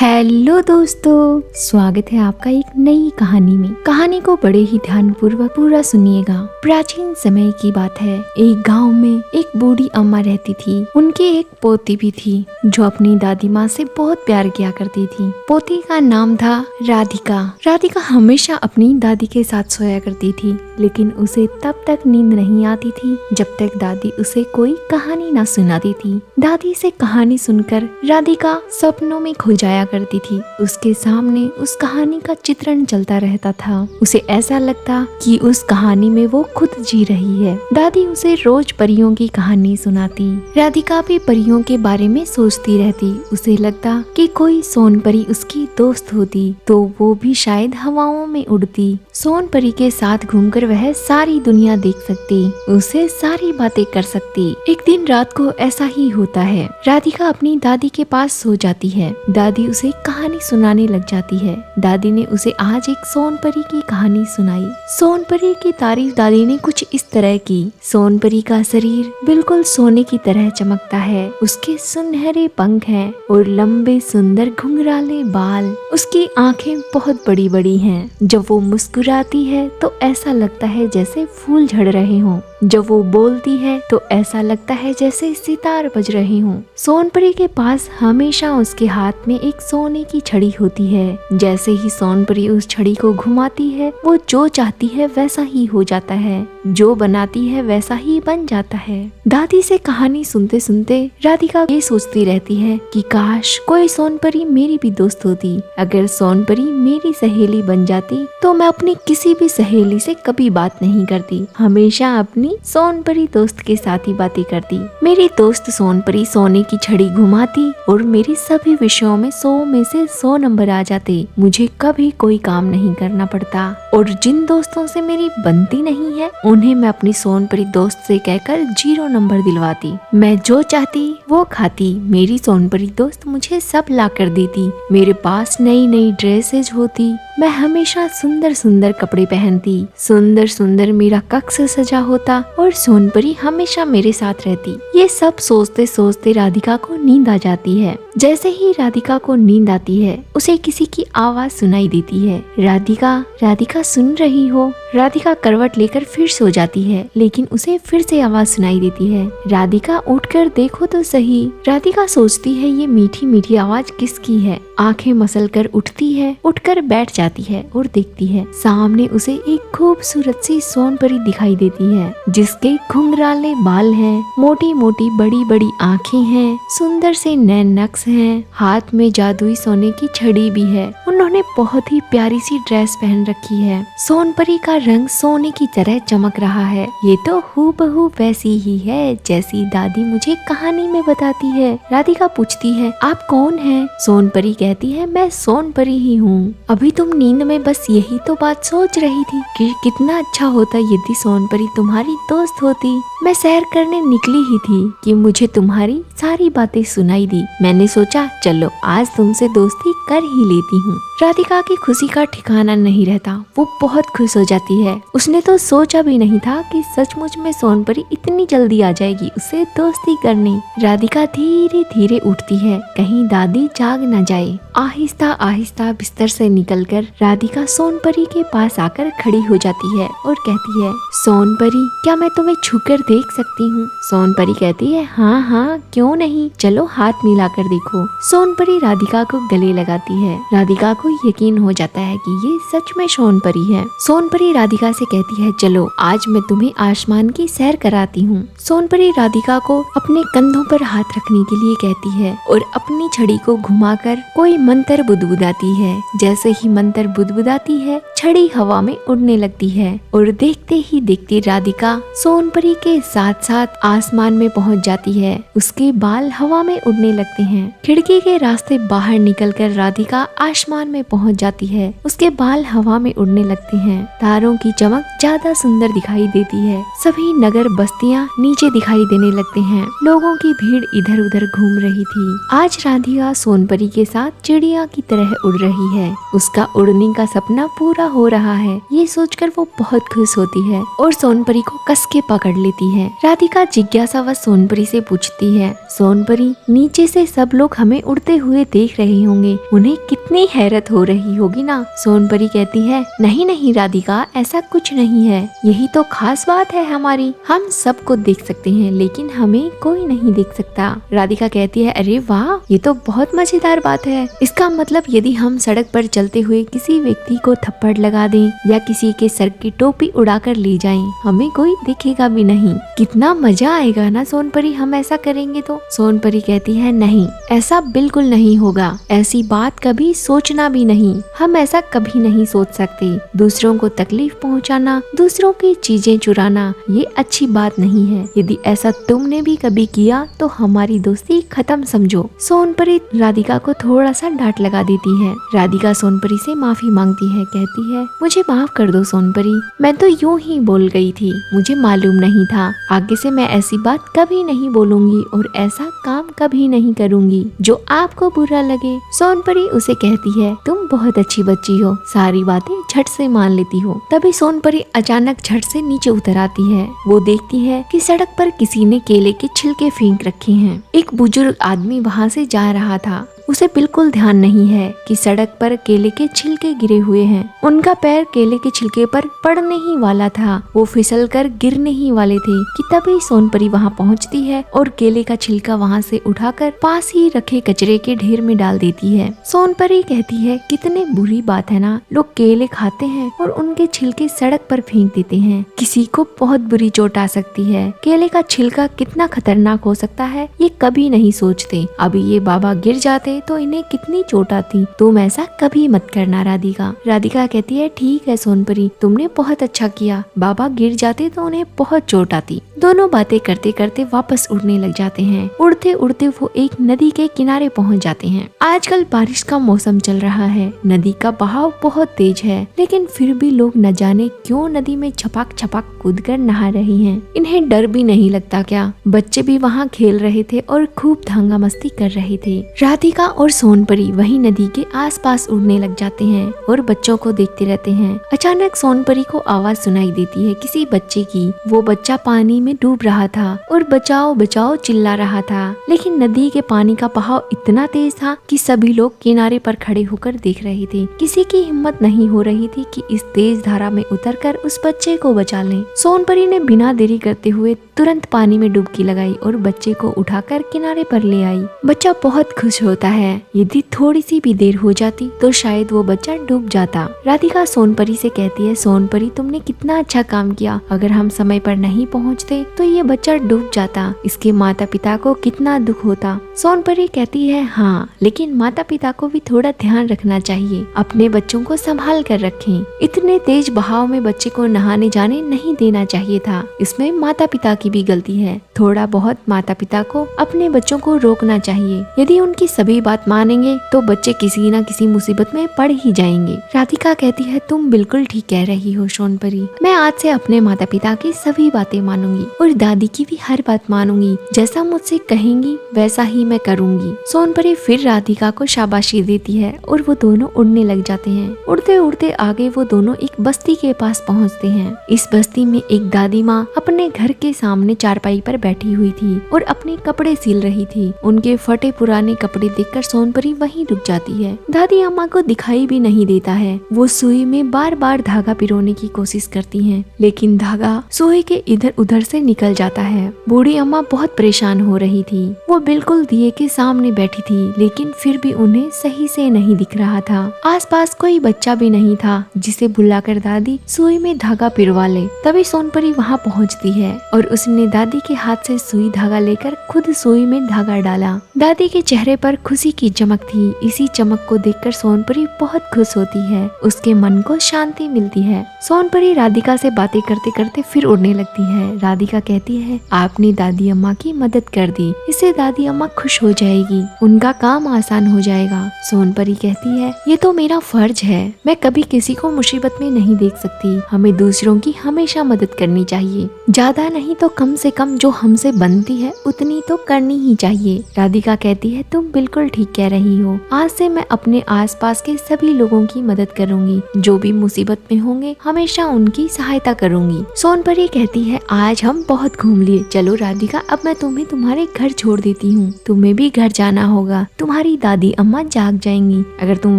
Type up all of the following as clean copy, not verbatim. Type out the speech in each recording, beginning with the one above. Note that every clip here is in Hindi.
हेलो दोस्तों, स्वागत है आपका एक नई कहानी में। कहानी को बड़े ही ध्यानपूर्वक पूरा सुनिएगा। प्राचीन समय की बात है। एक गांव में एक बूढ़ी अम्मा रहती थी। उनकी एक पोती भी थी जो अपनी दादी माँ से बहुत प्यार किया करती थी। पोती का नाम था राधिका। राधिका हमेशा अपनी दादी के साथ सोया करती थी, लेकिन उसे तब तक नींद नहीं आती थी जब तक दादी उसे कोई कहानी ना सुनाती थी। दादी से कहानी सुनकर राधिका सपनों में खो जाया करती थी। उसके सामने उस कहानी का चित्रण चलता रहता था। उसे ऐसा लगता कि उस कहानी में वो खुद जी रही है। दादी उसे रोज परियों की कहानी सुनाती। राधिका भी परियों के बारे में सोचती रहती। उसे लगता कि कोई सोनपरी उसकी दोस्त होती तो वो भी शायद हवाओं में उड़ती। सोनपरी के साथ घूमकर वह सारी दुनिया देख सकती, उसे सारी बातें कर सकती। एक दिन रात को ऐसा ही होता है। राधिका अपनी दादी के पास सो जाती है। दादी उसे कहानी सुनाने लग जाती है। दादी ने उसे आज एक सोनपरी की कहानी सुनाई। सोनपरी की तारीफ दादी ने कुछ इस तरह की। सोनपरी का शरीर बिल्कुल सोने की तरह चमकता है। उसके सुनहरे पंख हैं और लंबे सुंदर घुंघराले बाल। उसकी आंखें बहुत बड़ी बड़ी हैं। जब वो मुस्कुराती है तो ऐसा लगता है जैसे फूल झड़ रहे हों। जब वो बोलती है तो ऐसा लगता है जैसे सितार बज रहे हों। सोनपरी के पास हमेशा उसके हाथ में एक सोने की छड़ी होती है। जैसे ही सोनपरी उस छड़ी को घुमाती है, वो जो चाहती है वैसा ही हो जाता है, जो बनाती है वैसा ही बन जाता है। दादी से कहानी सुनते सुनते राधिका ये सोचती रहती है कि काश कोई सोनपरी मेरी भी दोस्त होती। अगर सोनपरी मेरी सहेली बन जाती तो मैं अपनी किसी भी सहेली से कभी बात नहीं करती, हमेशा अपनी सोनपरी दोस्त के साथ ही बातें करती। मेरी दोस्त सोनपरी सोने की छड़ी घुमाती और मेरे सभी विषयों में 100 में से 100 नंबर आ जाते। मुझे कभी कोई काम नहीं करना पड़ता और जिन दोस्तों से मेरी बनती नहीं है उन्हें मैं अपनी सोनपरी दोस्त से कहकर 0 नंबर दिलवाती। मैं जो चाहती वो खाती। मेरी सोनपरी दोस्त मुझे सब ला कर देती। मेरे पास नई नई ड्रेसेज होती। मैं हमेशा सुंदर सुंदर कपड़े पहनती। सुंदर सुंदर मेरा कक्ष सजा होता और सोनपरी हमेशा मेरे साथ रहती। ये सब सोचते सोचते राधिका को नींद आ जाती है। जैसे ही राधिका को नींद आती है, उसे किसी की आवाज सुनाई देती है। राधिका, राधिका सुन रही हो? राधिका करवट लेकर फिर सो जाती है, लेकिन उसे फिर से आवाज सुनाई देती है। राधिका उठकर देखो तो सही। राधिका सोचती है ये मीठी मीठी आवाज किसकी है। आंखें मसल कर उठती है, उठकर बैठ जाती है और देखती है सामने उसे एक खूबसूरत सी सोनपरी दिखाई देती है, जिसके घुंघराले बाल हैं, मोटी मोटी बड़ी बड़ी आंखें हैं, सुंदर से नैन नक्श हैं, हाथ में जादुई सोने की छड़ी भी है। उन्होंने बहुत ही प्यारी सी ड्रेस पहन रखी है। सोनपरी का रंग सोने की तरह चमक रहा है। ये तो हूबहू वैसी ही है जैसी दादी मुझे कहानी में बताती है। राधिका पूछती है, आप कौन हैं? सोनपरी कहती है, मैं सोनपरी ही हूँ। अभी तुम नींद में बस यही तो बात सोच रही थी कि कितना अच्छा होता यदि सोनपरी तुम्हारी दोस्त होती। मैं सैर करने निकली ही थी कि मुझे तुम्हारी सारी बातें सुनाई दी। मैंने सोचा चलो आज तुमसे दोस्ती कर ही लेती हूँ। राधिका की खुशी का ठिकाना नहीं रहता। वो बहुत खुश हो जाती है। उसने तो सोचा भी नहीं था कि सचमुच में सोनपरी इतनी जल्दी आ जाएगी उसे दोस्ती करने। राधिका धीरे धीरे उठती है, कहीं दादी जाग न जाए। आहिस्ता आहिस्ता बिस्तर से निकलकर राधिका सोनपरी के पास आकर खड़ी हो जाती है और कहती है, सोनपरी, क्या मैं तुम्हें छूकर देख सकती हूँ? सोनपरी कहती है, हाँ हाँ, क्यों नहीं, चलो हाथ मिलाकर देखो। सोनपरी राधिका को गले लगाती है। राधिका को यकीन हो जाता है कि ये सच में सोनपरी है। सोनपरी राधिका से कहती है, चलो आज मैं तुम्हें आसमान की सैर कराती हूँ। सोनपरी राधिका को अपने कंधों पर हाथ रखने के लिए कहती है और अपनी छड़ी को घुमाकर कोई मंत्र बुदबुदाती है। जैसे ही मंत्र बुदबुदाती है, छड़ी हवा में उड़ने लगती है और देखते ही देखते राधिका सोनपरी के साथ साथ आसमान में पहुंच जाती है। उसके बाल हवा में उड़ने लगते हैं। खिड़की के रास्ते बाहर निकलकर राधिका आसमान में पहुंच जाती है। उसके बाल हवा में उड़ने लगते हैं। तारों की चमक ज्यादा सुंदर दिखाई देती है। सभी नगर बस्तियां नीचे दिखाई देने लगते हैं। लोगों की भीड़ इधर उधर घूम रही थी। आज राधिका सोनपरी के साथ चिड़िया की तरह उड़ रही है। उसका उड़ने का सपना पूरा हो रहा है ये सोचकर वो बहुत खुश होती है और सोनपरी को कस के पकड़ लेती है। राधिका जिज्ञासावश सोनपरी से पूछती है, सोनपरी नीचे से सब लोग हमें उड़ते हुए देख रहे होंगे, उन्हें कितनी हैरत हो रही होगी ना। सोनपरी कहती है, नहीं नहीं राधिका, ऐसा कुछ नहीं है, यही तो खास बात है हमारी, हम सबको देख सकते हैं लेकिन हमें कोई नहीं देख सकता। राधिका कहती है, अरे वाह, ये तो बहुत मजेदार बात है। इसका मतलब यदि हम सड़क पर चलते हुए किसी व्यक्ति को थप्पड़ लगा दें या किसी के सर की टोपी उड़ाकर ले जाएं, हमें कोई देखेगा भी नहीं। कितना मजा आएगा ना सोनपरी, हम ऐसा करेंगे तो। सोनपरी कहती है, नहीं, ऐसा बिल्कुल नहीं होगा, ऐसी बात कभी सोचना भी नहीं, हम ऐसा कभी नहीं सोच सकते। दूसरों को तकलीफ पहुंचाना, दूसरों की चीजें चुराना, ये अच्छी बात नहीं है। यदि ऐसा तुमने भी कभी किया तो हमारी दोस्ती खत्म समझो। सोनपरी राधिका को थोड़ा सा डांट लगा देती है। राधिका सोनपरी से माफी मांगती है, कहती है, मुझे माफ कर दो सोनपरी, मैं तो यूं ही बोल गई थी, मुझे मालूम नहीं था। आगे से मैं ऐसी बात कभी नहीं बोलूंगी और ऐसा काम कभी नहीं करूंगी जो आपको बुरा लगे। सोनपरी उसे कहती है, तुम बहुत अच्छी बच्ची हो, सारी बातें झट से मान लेती हो। तभी सोनपरी अचानक झट से नीचे उतर आती है। वो देखती है कि सड़क पर किसी ने केले के छिलके फेंक रखे हैं। एक बुजुर्ग आदमी वहाँ से जा रहा था। उसे बिल्कुल ध्यान नहीं है कि सड़क पर केले के छिलके गिरे हुए हैं। उनका पैर केले के छिलके पर पड़ने ही वाला था, वो फिसलकर गिरने ही वाले थे कि तभी सोनपरी वहाँ पहुँचती है और केले का छिलका वहाँ से उठाकर पास ही रखे कचरे के ढेर में डाल देती है। सोनपरी कहती है, कितनी बुरी बात है ना, लोग केले खाते हैं और उनके छिलके सड़क पर फेंक देते हैं, किसी को बहुत बुरी चोट आ सकती है। केले का छिलका कितना खतरनाक हो सकता है ये कभी नहीं सोचते। अभी ये बाबा गिर जाते तो इन्हें कितनी चोट आती, तुम ऐसा कभी मत करना राधिका। राधिका कहती है, ठीक है सोनपरी, तुमने बहुत अच्छा किया, बाबा गिर जाते तो उन्हें बहुत चोट आती। दोनों बातें करते करते वापस उड़ने लग जाते हैं। उड़ते उड़ते वो एक नदी के किनारे पहुंच जाते हैं। आजकल बारिश का मौसम चल रहा है, नदी का बहाव बहुत तेज है, लेकिन फिर भी लोग न जाने क्यों नदी में छपाक छपाक कूद कर नहा रहे हैं। इन्हें डर भी नहीं लगता क्या? बच्चे भी वहाँ खेल रहे थे और खूब धांगा मस्ती कर रहे थे। राधिका और सोनपरी वही नदी के आसपास उड़ने लग जाते हैं और बच्चों को देखते रहते हैं। अचानक सोनपरी को आवाज सुनाई देती है किसी बच्चे की। वो बच्चा पानी में डूब रहा था और बचाओ बचाओ चिल्ला रहा था, लेकिन नदी के पानी का बहाव इतना तेज था कि सभी लोग किनारे पर खड़े होकर देख रहे थे। किसी की हिम्मत नहीं हो रही थी कि इस तेज धारा में उतरकर उस बच्चे को बचा लें। सोनपरी ने बिना देरी करते हुए तुरंत पानी में डुबकी लगाई और बच्चे को उठाकर किनारे पर ले आई। बच्चा बहुत खुश होता है। यदि थोड़ी सी भी देर हो जाती तो शायद वो बच्चा डूब जाता। राधिका सोनपरी से कहती है, सोनपरी तुमने कितना अच्छा काम किया, अगर हम समय पर नहीं पहुंचते तो ये बच्चा डूब जाता, इसके माता पिता को कितना दुख होता। सोनपरी कहती है, हाँ, लेकिन माता पिता को भी थोड़ा ध्यान रखना चाहिए, अपने बच्चों को संभाल कर रखें। इतने तेज बहाव में बच्चे को नहाने जाने नहीं देना चाहिए था, इसमें माता पिता की भी गलती है। थोड़ा बहुत माता पिता को अपने बच्चों को रोकना चाहिए। यदि उनकी सभी बात मानेंगे तो बच्चे किसी न किसी मुसीबत में पड़ ही जाएंगे। राधिका कहती है, तुम बिल्कुल ठीक कह रही हो सोनपरी, मैं आज से अपने माता पिता की सभी बातें मानूंगी और दादी की भी हर बात मानूंगी, जैसा मुझसे कहेंगी वैसा ही मैं करूंगी। सोनपरी फिर राधिका को शाबाशी देती है और वो दोनों उड़ने लग जाते हैं। उड़ते उड़ते आगे वो दोनों एक बस्ती के पास पहुँचते हैं। इस बस्ती में एक दादी माँ अपने घर के सामने चारपाई पर बैठी हुई थी और अपने कपड़े सिल रही थी। उनके फटे पुराने कपड़े देखकर सोनपरी वहीं रुक जाती है। दादी अम्मा को दिखाई भी नहीं देता है। वो सुई में बार बार धागा पिरोने की कोशिश करती हैं, लेकिन धागा सुई के इधर उधर से निकल जाता है। बूढ़ी अम्मा बहुत परेशान हो रही थी। वो बिल्कुल दिए के सामने बैठी थी, लेकिन फिर भी उन्हें सही से नहीं दिख रहा था। आसपास कोई बच्चा भी नहीं था जिसे बुलाकर दादी सुई में धागा पिरवा ले। तभी सोनपरी वहाँ पहुँचती है और उसने दादी के हाथ से सुई धागा लेकर खुद सुई में धागा डाला। दादी के चेहरे पर खुशी की चमक थी। इसी चमक को देखकर सोनपरी बहुत खुश होती है, उसके मन को शांति मिलती है। सोनपरी राधिका से बातें करते करते फिर उड़ने लगती है। राधिका कहती है, आपने दादी अम्मा की मदद कर दी, इससे दादी अम्मा खुश हो जाएगी, उनका काम आसान हो जाएगा। सोनपरी कहती है, ये तो मेरा फर्ज है, मैं कभी किसी को मुसीबत में नहीं देख सकती, हमें दूसरों की हमेशा मदद करनी चाहिए, ज्यादा नहीं तो कम से कम जो हमसे बनती है उतनी तो करनी ही चाहिए। राधिका कहती है तुम बिल्कुल ठीक कह रही हो, आज से मैं अपने आसपास के सभी लोगों की मदद करूंगी, जो भी मुसीबत में होंगे हमेशा उनकी सहायता करूंगी। सोनपरी कहती है आज हम बहुत घूम लिए, चलो राधिका अब मैं तुम्हें तुम्हारे घर छोड़ देती हूँ, तुम्हें भी घर जाना होगा, तुम्हारी दादी अम्मा जाग जाएंगी, अगर तुम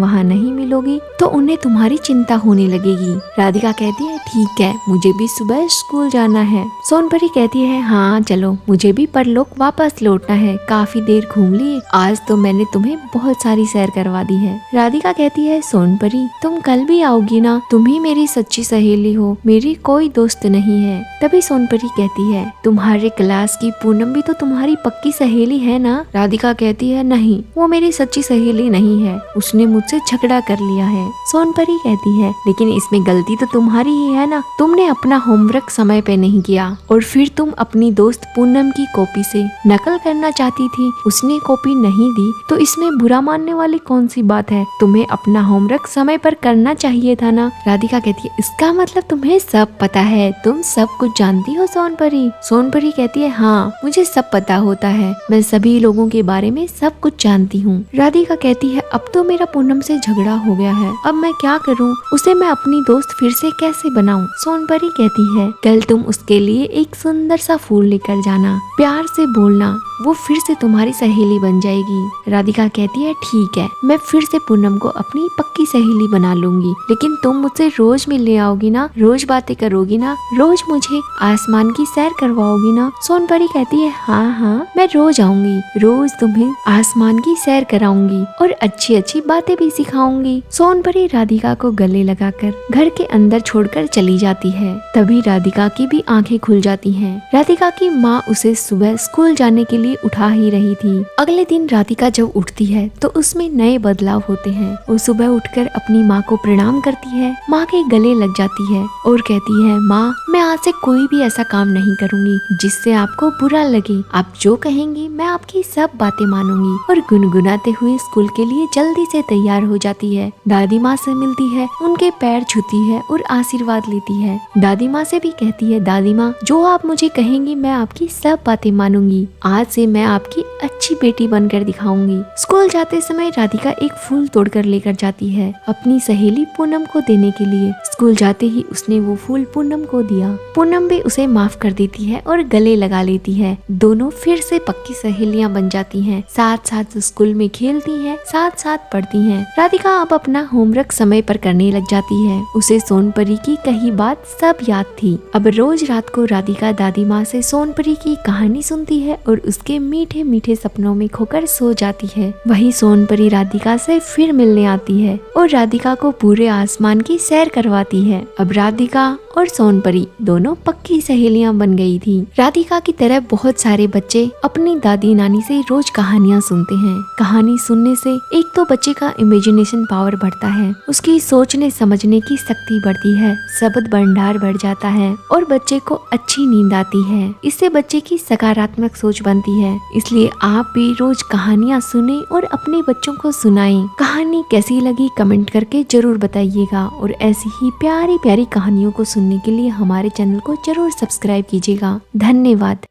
वहाँ नहीं मिलोगी तो उन्हें तुम्हारी चिंता होने लगेगी। राधिका कहती है ठीक है, मुझे भी सुबह स्कूल जाना है। सोनपरी कहती है हाँ चलो, मुझे भी परलोक वापस लौटना है, काफी देर घूम लिए, आज तो मैंने तुम्हें बहुत सारी सैर करवा दी है। राधिका कहती है सोनपरी तुम कल भी आओगी ना, तुम ही मेरी सच्ची सहेली हो, मेरी कोई दोस्त नहीं है। तभी सोनपरी कहती है तुम्हारे क्लास की पूनम भी तो तुम्हारी पक्की सहेली है ना। राधिका कहती है नहीं, वो मेरी सच्ची सहेली नहीं है, उसने मुझसे झगड़ा कर लिया है। सोनपरी कहती है लेकिन इसमें गलती तो तुम्हारी ही है ना, तुमने अपना होमवर्क समय पे नहीं किया और फिर तुम अपनी दोस्त पूनम की कॉपी से नकल करना चाहती थी, उसने कॉपी नहीं दी तो इसमें बुरा मानने वाली कौन सी बात है, तुम्हें अपना होमवर्क समय पर करना चाहिए था ना। राधिका कहती है इसका मतलब तुम्हें सब पता है, तुम सब कुछ जानती हो सोनपरी। सोनपरी कहती है हाँ मुझे सब पता होता है, मैं सभी लोगों के बारे में सब कुछ जानती हूँ। राधिका कहती है अब तो मेरा पूनम से झगड़ा हो गया है, अब मैं क्या करूँ, उसे मैं अपनी दोस्त फिर से कैसे बनाऊं। सोनपरी कहती है कल तुम उसके लिए एक सुंदर सा फूल लेकर जाना, प्यार से बोलना, वो फिर से तुम्हारी सहेली बन जाएगी। राधिका कहती है ठीक है, मैं फिर से पूनम को अपनी पक्की सहेली बना लूंगी, लेकिन तुम मुझसे रोज मिलने आओगी ना, रोज बातें करोगी ना, रोज मुझे आसमान की सैर करवाओगी ना। सोनपरी कहती है हाँ हाँ मैं रोज आऊंगी, रोज तुम्हें आसमान की सैर कराऊंगी और अच्छी अच्छी बातें भी सिखाऊंगी। सोनपरी राधिका को गले लगाकर घर के अंदर छोड़कर चली जाती है। तभी राधिका की भी आंखें खुल जाती हैं। राधिका की माँ उसे सुबह स्कूल जाने के लिए उठा ही रही थी। अगले दिन राधिका जब उठती है तो उसमें नए बदलाव होते हैं। वो सुबह उठकर अपनी माँ को प्रणाम करती है, माँ के गले लग जाती है और कहती है माँ मैं आज से कोई भी ऐसा काम नहीं करूँगी जिससे आपको बुरा लगे, आप जो कहेंगी मैं आपकी सब बातें मानूंगी। और गुनगुनाते हुए स्कूल के लिए जल्दी से तैयार हो जाती है। दादी माँ से मिलती है, उनके पैर छूती है और आशीर्वाद लेती है। दादी माँ से भी कहती है दादी माँ जो आप मुझे कहेंगी मैं आपकी सब बातें मानूंगी, आज से मैं आपकी अच्छी बेटी बनकर दिखाऊंगी। स्कूल जाते समय राधिका एक फूल तोड़कर लेकर जाती है अपनी सहेली पूनम को देने के लिए। स्कूल जाते ही उसने वो फूल पूनम को दिया। पूनम भी उसे माफ कर देती है और गले लगा लेती है। दोनों फिर से पक्की सहेलियां बन जाती हैं, साथ साथ स्कूल में खेलती हैं, साथ साथ पढ़ती हैं। राधिका अब अपना होमवर्क समय पर करने लग जाती है। उसे सोनपरी की कही बात सब याद थी। अब रोज रात को राधिका दादी माँ से सोनपरी की कहानी सुनती है और उसके मीठे मीठे सपनों में खोकर सो जाती है। वही सोनपरी राधिका से फिर मिलने आती है और राधिका को पूरे आसमान की सैर करवाती है। अब राधिका और सोनपरी दोनों पक्की सहेलियां बन गई थी। राधिका की तरह बहुत सारे बच्चे अपनी दादी नानी से रोज कहानियां सुनते हैं। कहानी सुनने से एक तो बच्चे का इमेजिनेशन पावर बढ़ता है, उसकी सोचने समझने की शक्ति बढ़ती है, शब्द भंडार बढ़ जाता है और बच्चे को अच्छी नींद आती है। इससे बच्चे की सकारात्मक सोच बनती है। इसलिए आप भी रोज कहानियां सुने और अपने बच्चों को सुनाएं। कहानी कैसी लगी कमेंट करके जरूर बताइएगा और ऐसी ही प्यारी प्यारी कहानियों को सुनने के लिए हमारे चैनल को जरूर सब्सक्राइब कीजिएगा। धन्यवाद।